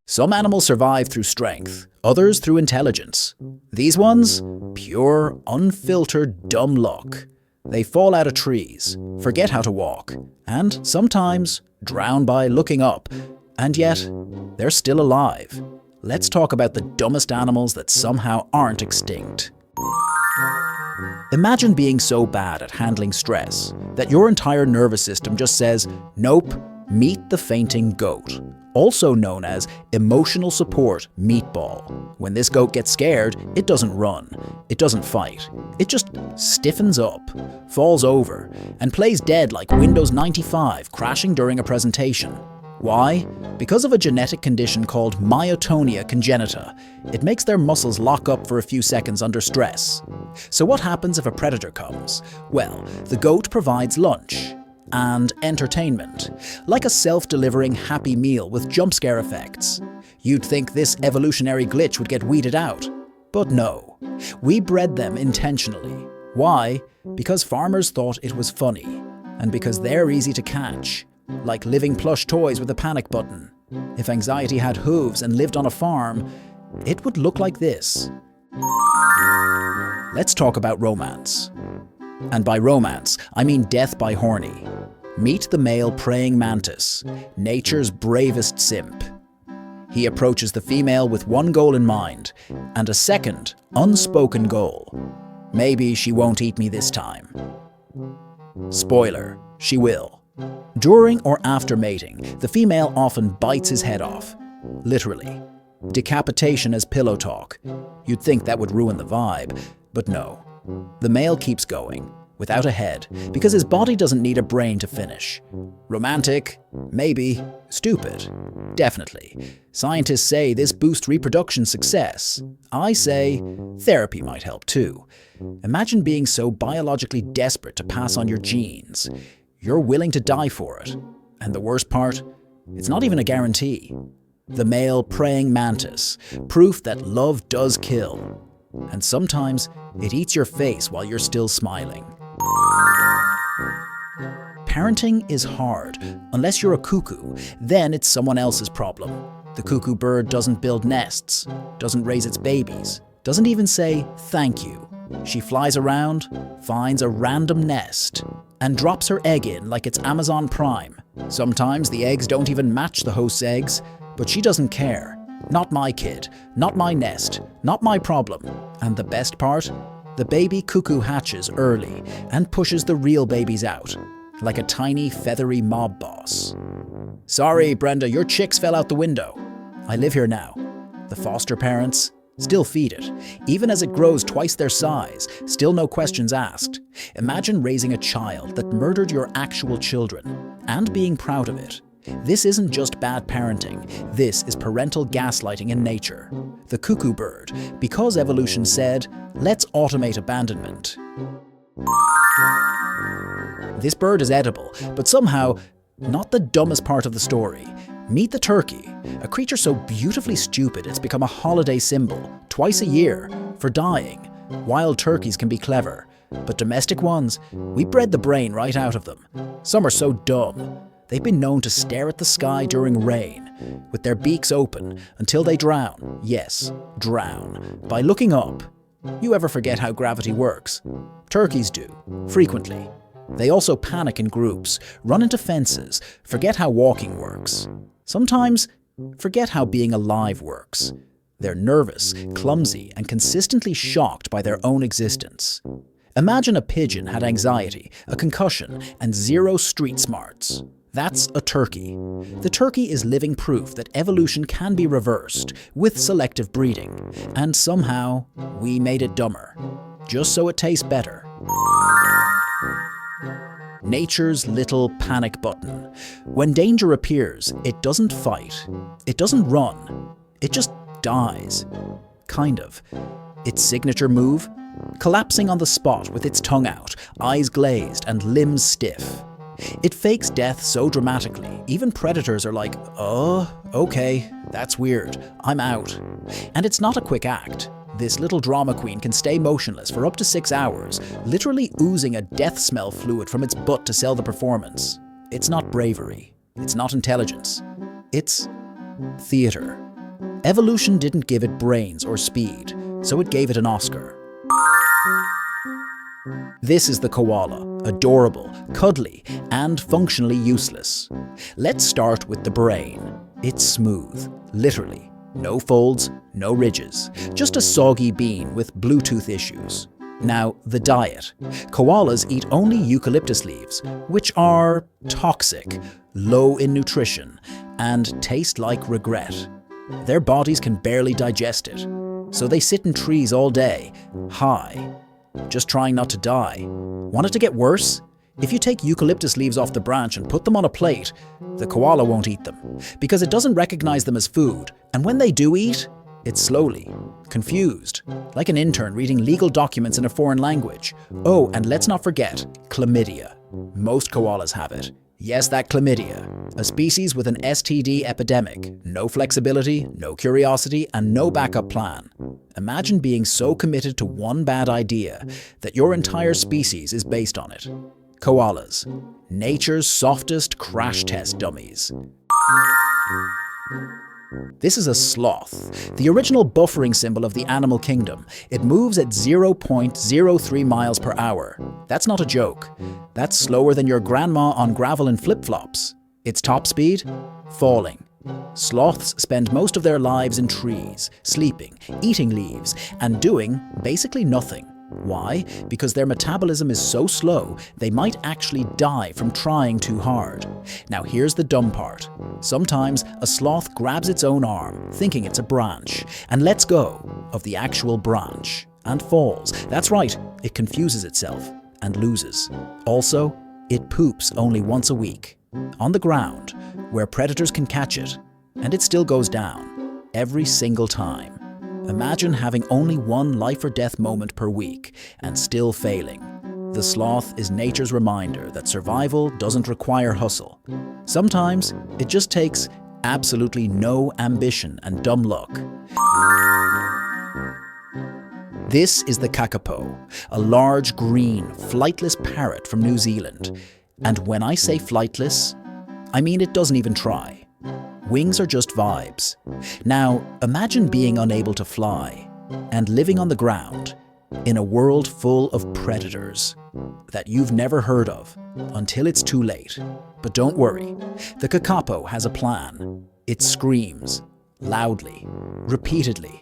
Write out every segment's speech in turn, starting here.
Some animals survive through strength, others through intelligence. These ones, pure, unfiltered dumb luck. They fall out of trees, forget how to walk, and sometimes drown by looking up. And yet, they're still alive. Let's talk about the dumbest animals that somehow aren't extinct. Imagine being so bad at handling stress that your entire nervous system just says, "Nope, meet the fainting goat," also known as emotional support meatball. When this goat gets scared, it doesn't run, it doesn't fight, it just stiffens up, falls over, and plays dead like Windows 95 crashing during a presentation. Why? Because of a genetic condition called myotonia congenita. It makes their muscles lock up for a few seconds under stress. So what happens if a predator comes? Well, the goat provides lunch and entertainment, like a self-delivering happy meal with jump scare effects. You'd think this evolutionary glitch would get weeded out. But no, we bred them intentionally. Why? Because farmers thought it was funny, and because they're easy to catch. Like living plush toys with a panic button. If anxiety had hooves and lived on a farm, it would look like this. Let's talk about romance. And by romance, I mean death by horny. Meet the male praying mantis, nature's bravest simp. He approaches the female with one goal in mind, and a second, unspoken goal. Maybe she won't eat me this time. Spoiler, she will. During or after mating, the female often bites his head off. Literally. Decapitation as pillow talk. You'd think that would ruin the vibe, but no. The male keeps going, without a head, because his body doesn't need a brain to finish. Romantic? Maybe. Stupid? Definitely. Scientists say this boosts reproduction success. I say therapy might help too. Imagine being so biologically desperate to pass on your genes. You're willing to die for it. And the worst part? It's not even a guarantee. The male praying mantis, proof that love does kill. And sometimes it eats your face while you're still smiling. Parenting is hard. Unless you're a cuckoo, then it's someone else's problem. The cuckoo bird doesn't build nests, doesn't raise its babies, doesn't even say thank you. She flies around, finds a random nest, and drops her egg in like it's Amazon Prime. Sometimes the eggs don't even match the host's eggs, but she doesn't care. Not my kid, not my nest, not my problem. And the best part? The baby cuckoo hatches early and pushes the real babies out, like a tiny feathery mob boss. Sorry, Brenda, your chicks fell out the window. I live here now. The foster parents still feed it. Even as it grows twice their size, still no questions asked. Imagine raising a child that murdered your actual children and being proud of it. This isn't just bad parenting, this is parental gaslighting in nature. The cuckoo bird, because evolution said, let's automate abandonment. This bird is edible, but somehow not the dumbest part of the story. Meet the turkey, a creature so beautifully stupid it's become a holiday symbol, twice a year, for dying. Wild turkeys can be clever, but domestic ones, we bred the brain right out of them. Some are so dumb. They've been known to stare at the sky during rain, with their beaks open, until they drown. Yes, drown. By looking up. You ever forget how gravity works? Turkeys do, frequently. They also panic in groups, run into fences, forget how walking works. Sometimes, forget how being alive works. They're nervous, clumsy, and consistently shocked by their own existence. Imagine a pigeon had anxiety, a concussion, and zero street smarts. That's a turkey. The turkey is living proof that evolution can be reversed with selective breeding, and somehow we made it dumber, just so it tastes better. Nature's little panic button. When danger appears, it doesn't fight. It doesn't run. It just dies. Kind of. Its signature move? Collapsing on the spot with its tongue out, eyes glazed, and limbs stiff. It fakes death so dramatically, even predators are like, oh, okay, that's weird, I'm out. And it's not a quick act. This little drama queen can stay motionless for up to 6 hours, literally oozing a death smell fluid from its butt to sell the performance. It's not bravery, It's not intelligence. It's theater. Evolution didn't give it brains or speed, so it gave it an Oscar. This is the koala, adorable, cuddly, and functionally useless. Let's start with the brain. It's smooth, literally. No folds, no ridges. Just a soggy bean with Bluetooth issues. Now, the diet. Koalas eat only eucalyptus leaves, which are toxic, low in nutrition, and taste like regret. Their bodies can barely digest it, so they sit in trees all day, high, just trying not to die. Want it to get worse? If you take eucalyptus leaves off the branch and put them on a plate, the koala won't eat them, because it doesn't recognize them as food, and when they do eat, it's slowly, confused, like an intern reading legal documents in a foreign language. Oh, and let's not forget, chlamydia. Most koalas have it. Yes, that chlamydia, a species with an STD epidemic. No flexibility, no curiosity, and no backup plan. Imagine being so committed to one bad idea that your entire species is based on it. Koalas, nature's softest crash test dummies. This is a sloth, the original buffering symbol of the animal kingdom. It moves at 0.03 miles per hour. That's not a joke. That's slower than your grandma on gravel and flip-flops. Its top speed? Falling. Sloths spend most of their lives in trees, sleeping, eating leaves, and doing basically nothing. Why? Because their metabolism is so slow, they might actually die from trying too hard. Now here's the dumb part. Sometimes a sloth grabs its own arm, thinking it's a branch, and lets go of the actual branch, and falls. That's right, it confuses itself, and loses. Also, it poops only once a week, on the ground, where predators can catch it, and it still goes down, every single time. Imagine having only one life or death moment per week and still failing. The sloth is nature's reminder that survival doesn't require hustle. Sometimes it just takes absolutely no ambition and dumb luck. This is the kakapo, a large green, flightless parrot from New Zealand. And when I say flightless, I mean it doesn't even try. Wings are just vibes. Now, imagine being unable to fly and living on the ground in a world full of predators that you've never heard of until it's too late. But don't worry, the kakapo has a plan. It screams loudly, repeatedly,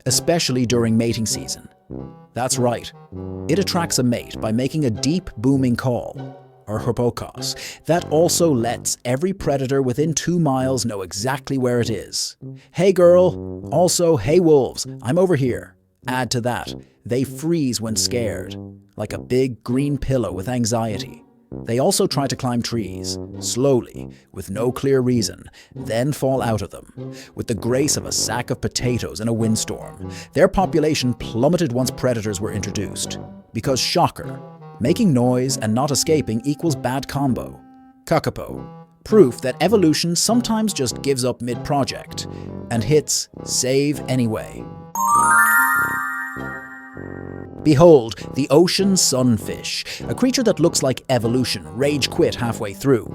especially during mating season. That's right, it attracts a mate by making a deep booming call, or hopokos, that also lets every predator within 2 miles know exactly where it is. Hey girl, also hey wolves, I'm over here. Add to that, they freeze when scared, like a big green pillow with anxiety. They also try to climb trees, slowly, with no clear reason, then fall out of them, with the grace of a sack of potatoes in a windstorm. Their population plummeted once predators were introduced, because shocker, making noise and not escaping equals bad combo. Kakapo, proof that evolution sometimes just gives up mid-project and hits save anyway. Behold, the ocean sunfish, a creature that looks like evolution rage quit halfway through.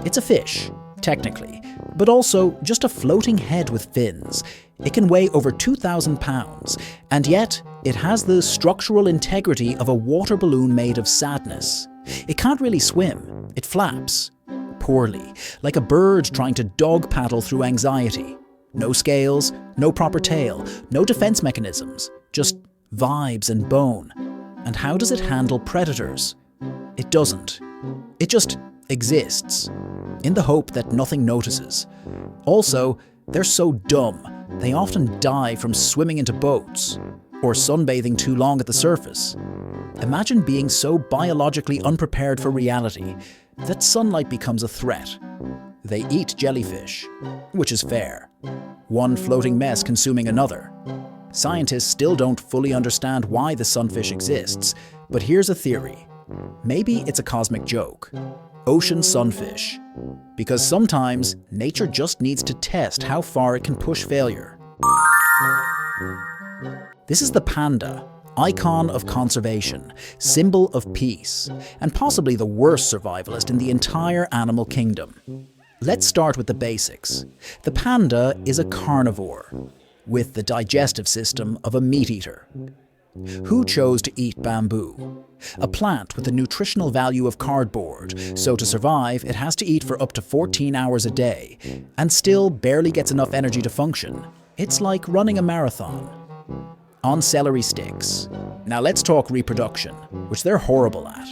It's a fish, technically, but also just a floating head with fins. It can weigh over 2,000 pounds, and yet it has the structural integrity of a water balloon made of sadness. It can't really swim. It flaps. Poorly, like a bird trying to dog paddle through anxiety. No scales, no proper tail, no defense mechanisms, just vibes and bone. And how does it handle predators? It doesn't. It just exists, in the hope that nothing notices. Also, they're so dumb, they often die from swimming into boats, or sunbathing too long at the surface. Imagine being so biologically unprepared for reality that sunlight becomes a threat. They eat jellyfish, which is fair. One floating mess consuming another. Scientists still don't fully understand why the sunfish exists, but here's a theory. Maybe it's a cosmic joke. Ocean sunfish. Because sometimes nature just needs to test how far it can push failure. This is the panda, icon of conservation, symbol of peace, and possibly the worst survivalist in the entire animal kingdom. Let's start with the basics. The panda is a carnivore, with the digestive system of a meat eater. Who chose to eat bamboo? A plant with the nutritional value of cardboard, so to survive it has to eat for up to 14 hours a day, and still barely gets enough energy to function. It's like running a marathon. On celery sticks. Now let's talk reproduction, which they're horrible at.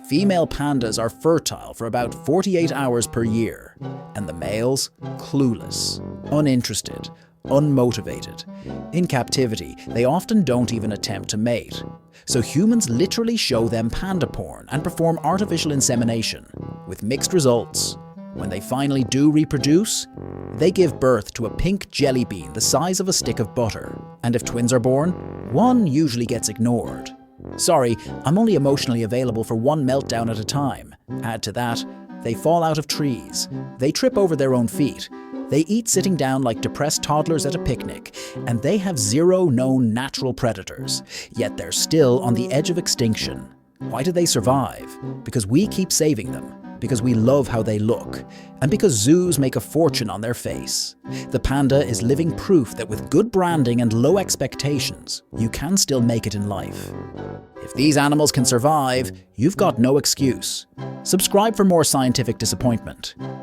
Female pandas are fertile for about 48 hours per year, and the males, clueless, uninterested, unmotivated. In captivity, they often don't even attempt to mate. So humans literally show them panda porn and perform artificial insemination, with mixed results. When they finally do reproduce, they give birth to a pink jelly bean the size of a stick of butter. And if twins are born, one usually gets ignored. Sorry, I'm only emotionally available for one meltdown at a time. Add to that, they fall out of trees. They trip over their own feet. They eat sitting down like depressed toddlers at a picnic, and they have zero known natural predators. Yet they're still on the edge of extinction. Why do they survive? Because we keep saving them. Because we love how they look, and because zoos make a fortune on their face. The panda is living proof that with good branding and low expectations, you can still make it in life. If these animals can survive, you've got no excuse. Subscribe for more scientific disappointment.